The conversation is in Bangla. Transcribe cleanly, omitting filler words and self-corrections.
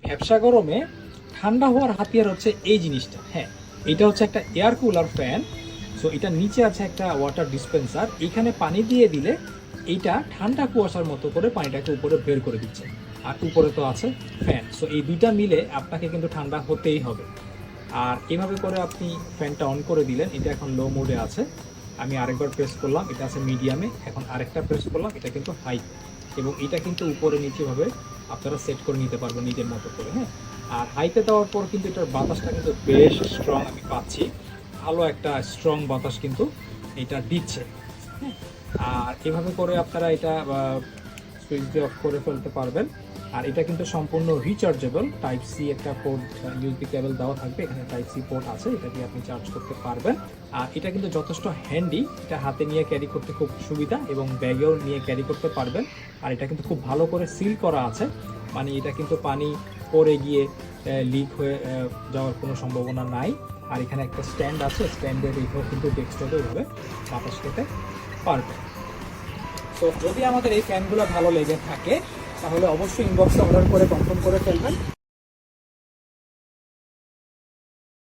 ভ্যাপসা গরমে ঠান্ডা হওয়ার হাতিয়ার হচ্ছে এই জিনিসটা। হ্যাঁ, এটা হচ্ছে একটা এয়ার কুলার ফ্যান। সো এটা নিচে আছে একটা ওয়াটার ডিসপেন্সার, এইখানে পানি দিয়ে দিলে এইটা ঠান্ডা কুয়াশার মতো করে পানিটাকে উপরে বের করে দিচ্ছে। আর উপরে তো আছে ফ্যান। সো এই দুইটা মিলে আপনাকে কিন্তু ঠান্ডা হতেই হবে। আর এভাবে করে আপনি ফ্যানটা অন করে দিলেন, এটা এখন লো মোডে আছে। আমি আরেকবার প্রেস করলাম, এটা আছে মিডিয়ামে। এখন আরেকটা প্রেস করলাম, এটা কিন্তু হাই। এবং এটা কিন্তু উপরে নিচেভাবে আপনারা সেট করে নিতে পারবেন নিজের মতো করে। হ্যাঁ, আর হাইতে দেওয়ার পর কিন্তু এটার বাতাসটা কিন্তু বেশ স্ট্রং আমি পাচ্ছি। ভালো একটা স্ট্রং বাতাস কিন্তু এটা দিচ্ছে। হ্যাঁ, আর এভাবে করে আপনারা এটা সুইচ দিয়ে অফ করে ফেলতে পারবেন। আর এটা কিন্তু সম্পূর্ণ রিচার্জেবল, টাইপ সি একটা পোর্ট, ইউএসবি কেবল দেওয়া থাকবে, এখানে টাইপ সি পোর্ট আছে, এটা দিয়ে আপনি চার্জ করতে পারবেন। আর এটা কিন্তু যথেষ্ট হ্যান্ডি, এটা হাতে নিয়ে ক্যারি করতে খুব সুবিধা এবং ব্যাগেও নিয়ে ক্যারি করতে পারবেন। আর এটা কিন্তু খুব ভালো করে সিল করা আছে, মানে এটা কিন্তু পানি পড়ে গিয়ে লিক হয়ে যাওয়ার কোনো সম্ভাবনা নাই। আর এখানে একটা স্ট্যান্ড আছে, স্ট্যান্ডে রেখেও কিন্তু ডেস্কটপে এইভাবে বাতাস খেতে পারবেন। তো যদি আমাদের এই ফ্যানগুলো ভালো লেগে থাকে তাহলে অবশ্যই ইনবক্সে অর্ডার করে কনফার্ম করে ফেলবেন।